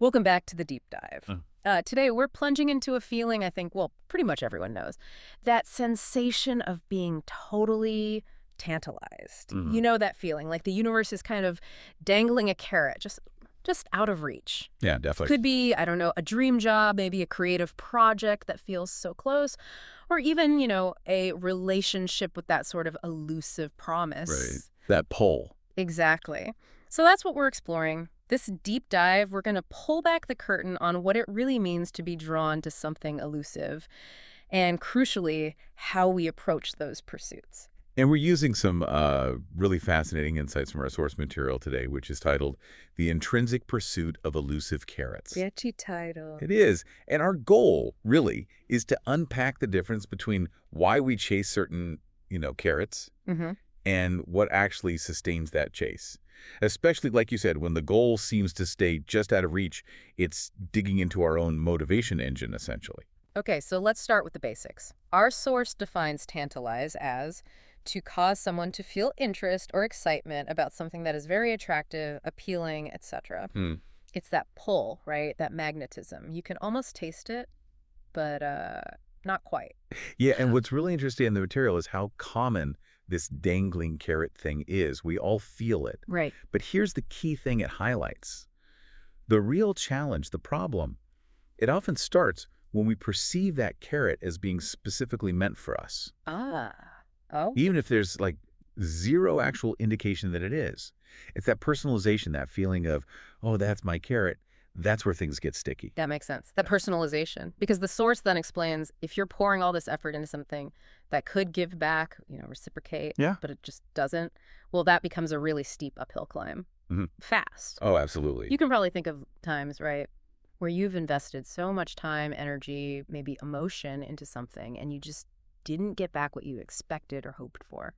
Welcome back to the deep dive. Uh, Today, we're plunging into a feeling I think, well, pretty much everyone knows. That sensation of being totally tantalized. mhm. You know that feeling, like the universe is kind of dangling a carrot, just out of reach. Yeah, definitely. Could be, I don't know, a dream job, maybe a creative project that feels so close, or even, a relationship with that sort of elusive Right. promise. That pull. Exactly. So that's what we're exploring. This deep dive, we're going to pull back the curtain on what it really means to be drawn to something elusive, and crucially, how we approach those pursuits. And we're using some really fascinating insights from our source material today, which is titled The Intrinsic Pursuit of Elusive Carrots. Catchy title. It is. And our goal, really, is to unpack the difference between why we chase certain, carrots Mm-hmm. and what actually sustains that chase. Especially, like you said, when the goal seems to stay just out of reach, it's digging into our own motivation engine, essentially. Okay, so let's start with the basics. Our source defines tantalize as to cause someone to feel interest or excitement about something that is very attractive, appealing, etc. Hmm. It's that pull, right? That magnetism. You can almost taste it, but not quite. Yeah, and what's really interesting in the material is how common this dangling carrot thing is. We all feel it. Right. But here's the key thing it highlights. The real challenge, the problem, it often starts when we perceive that carrot as being specifically meant for us, Ah. Oh, even if there's like zero actual indication that it is. It's that personalization, that feeling of, oh, that's my carrot. That's where things get sticky. that makes sense. That personalization. Because the source then explains if you're pouring all this effort into something that could give back, reciprocate, Yeah. but it just doesn't, well, that becomes a really steep uphill climb. Mhm. Fast. Oh, absolutely. You can probably think of times, right, where you've invested so much time, energy, maybe emotion into something, and you just didn't get back what you expected or hoped for.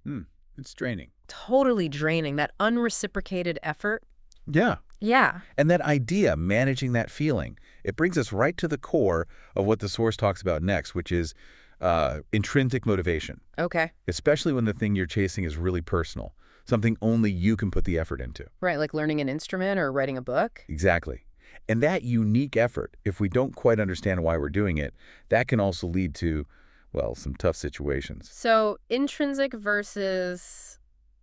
It's draining. Totally draining. That unreciprocated effort. Yeah. Yeah. And that idea, managing that feeling, it brings us right to the core of what the source talks about next, which is intrinsic motivation, Okay. especially when the thing you're chasing is really personal, something only you can put the effort into. Right, like learning an instrument or writing a book. Exactly. And that unique effort, if we don't quite understand why we're doing it, that can also lead to, well, some tough situations. So intrinsic versus,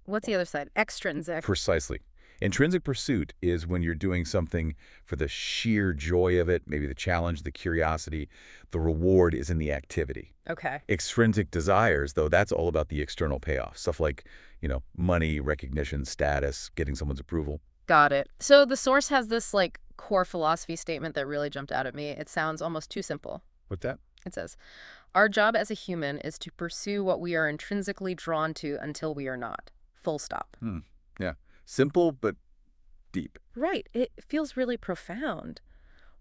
what's the other side? Extrinsic. Precisely. Intrinsic pursuit is when you're doing something for the sheer joy of it, maybe the challenge, the curiosity. The reward is in the activity. Okay. Extrinsic desires, though, that's all about the external payoff. Stuff like, money, recognition, status, getting someone's approval. Got it. So the source has this core philosophy statement that really jumped out at me. It sounds almost too simple. What's that? It says, our job as a human is to pursue what we are intrinsically drawn to until we are not. Full stop. Yeah. Simple, but deep. Right. It feels really profound.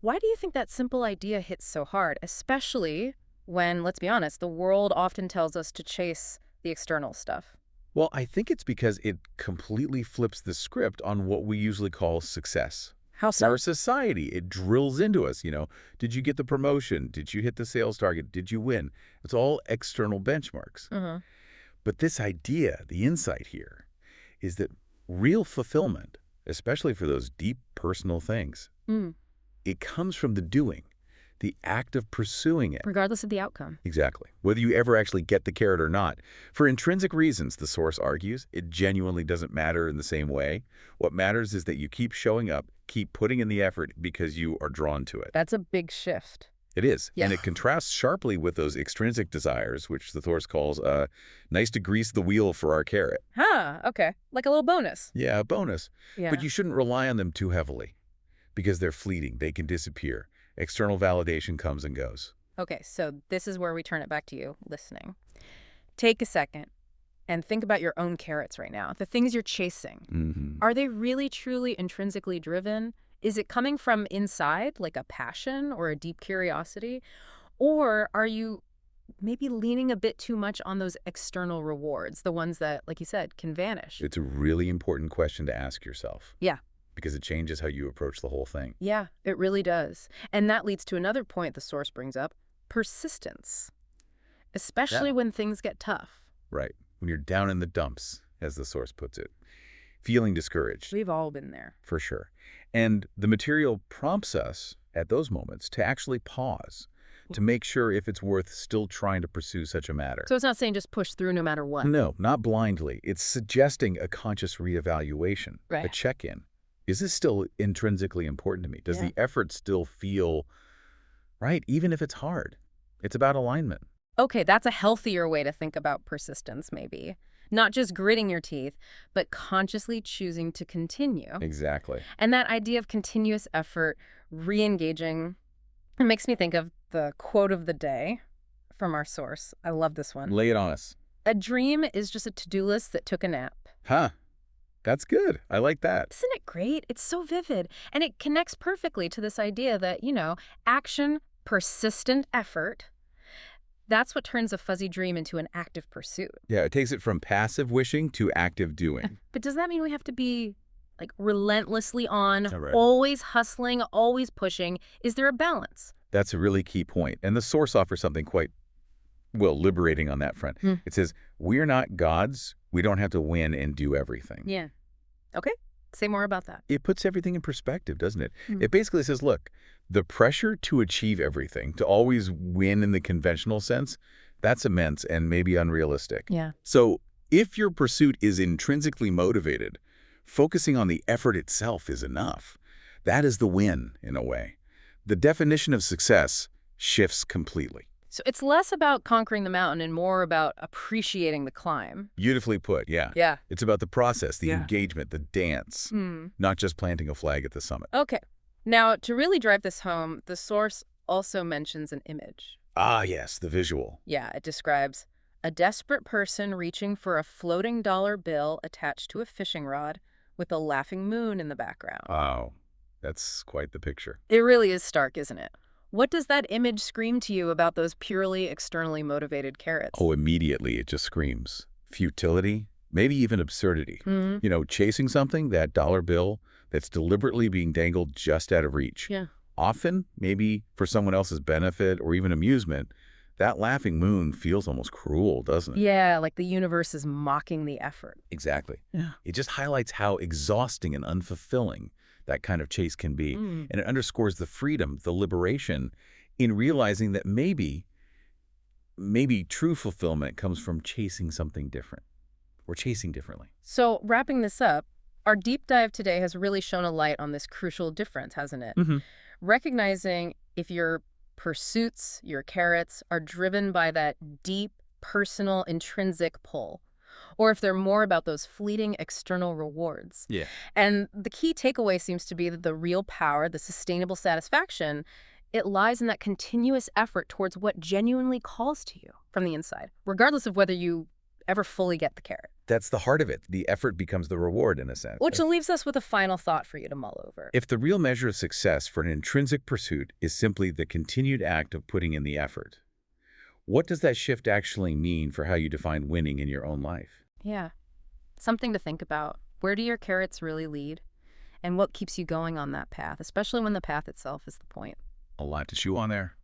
Why do you think that simple idea hits so hard, especially when, let's be honest, the world often tells us to chase the external stuff? Well, I think it's because it completely flips the script on what we usually call success. How Our society, it drills into us, did you get the promotion? Did you hit the sales target? Did you win? It's all external benchmarks. Mm-hmm. But this idea, the insight here, is that real fulfillment, especially for those deep personal things, Mm. it comes from the doing, the act of pursuing it. Regardless of the outcome. Exactly. Whether you ever actually get the carrot or not. For intrinsic reasons, the source argues, it genuinely doesn't matter in the same way. What matters is that you keep showing up, keep putting in the effort because you are drawn to it. That's a big shift. It is. Yeah. And it contrasts sharply with those extrinsic desires, which the source calls, nice to grease the wheel for our carrot. Huh, okay. Like a little bonus. Yeah, a bonus. Yeah. But you shouldn't rely on them too heavily because they're fleeting. They can disappear. External validation comes and goes. Okay, so this is where we turn it back to you, listening. Take a second and think about your own carrots right now, the things you're chasing. Mm-hmm. Are they really, truly intrinsically driven? Is it coming from inside, like a passion or a deep curiosity? Or are you maybe leaning a bit too much on those external rewards, the ones that, like you said, can vanish? It's a really important question to ask yourself. Yeah. Because it changes how you approach the whole thing. Yeah, it really does. And that leads to another point the source brings up, persistence, especially Yeah. when things get tough. Right. When you're down in the dumps, as the source puts it. Feeling discouraged, We've all been there. for sure. And the material prompts us at those moments to actually pause, to make sure if it's worth still trying to pursue such a matter. So it's not saying just push through no matter what. No, not blindly. It's suggesting a conscious reevaluation, a Right. check-in. Is this still intrinsically important to me? Does Yeah. the effort still feel right, even if it's hard? It's about alignment. Okay, that's a healthier way to think about persistence, maybe. Not just gritting your teeth, but consciously choosing to continue. Exactly. And that idea of continuous effort, re-engaging, it makes me think of the quote of the day from our source. I love this one. Lay it on us. A dream is just a to-do list that took a nap. Huh. That's good. I like that. Isn't it great? It's so vivid. And it connects perfectly to this idea that, action, persistent effort, that's what turns a fuzzy dream into an active pursuit. Yeah, it takes it from passive wishing to active doing. But does that mean we have to be like relentlessly on, All right. always hustling, always pushing? Is there a balance? That's a really key point. And the source offers something quite, well, liberating on that front. Hmm. It says, we're not gods. We don't have to win and do everything. Yeah. Okay. Say more about that. It puts everything in perspective, doesn't it? Hmm. It basically says, look, the pressure to achieve everything, to always win in the conventional sense, that's immense and maybe unrealistic. Yeah. So if your pursuit is intrinsically motivated, focusing on the effort itself is enough. That is the win, in a way. The definition of success shifts completely. So it's less about conquering the mountain and more about appreciating the climb. Beautifully put, yeah. Yeah. It's about the process, the Yeah. engagement, the dance, Hmm. not just planting a flag at the summit. Okay. Now, to really drive this home, the source also mentions an image. Ah, yes, the visual. Yeah, it describes a desperate person reaching for a floating dollar bill attached to a fishing rod with a laughing moon in the background. Wow, that's quite the picture. It really is stark, isn't it? What does that image scream to you about those purely externally motivated carrots? Oh, immediately it just screams futility, maybe even absurdity. Hmm. You know, chasing something, that dollar bill, that's deliberately being dangled just out of reach. Yeah. Often, maybe for someone else's benefit or even amusement, that laughing moon feels almost cruel, doesn't it? Yeah, like the universe is mocking the effort. Exactly. Yeah. It just highlights how exhausting and unfulfilling that kind of chase can be. Mm. And it underscores the freedom, the liberation in realizing that maybe true fulfillment comes from chasing something different or chasing differently. So, wrapping this up, our deep dive today has really shone a light on this crucial difference, hasn't it? Mm-hmm. Recognizing if your pursuits, your carrots, are driven by that deep, personal, intrinsic pull, or if they're more about those fleeting external rewards. Yeah. And the key takeaway seems to be that the real power, the sustainable satisfaction, it lies in that continuous effort towards what genuinely calls to you from the inside, regardless of whether you ever fully get the carrot. That's the heart of it. The effort becomes the reward in a sense. Which leaves us with a final thought for you to mull over. If the real measure of success for an intrinsic pursuit is simply the continued act of putting in the effort, what does that shift actually mean for how you define winning in your own life? Yeah. Something to think about. Where do your carrots really lead? And what keeps you going on that path, especially when the path itself is the point? A lot to chew on there.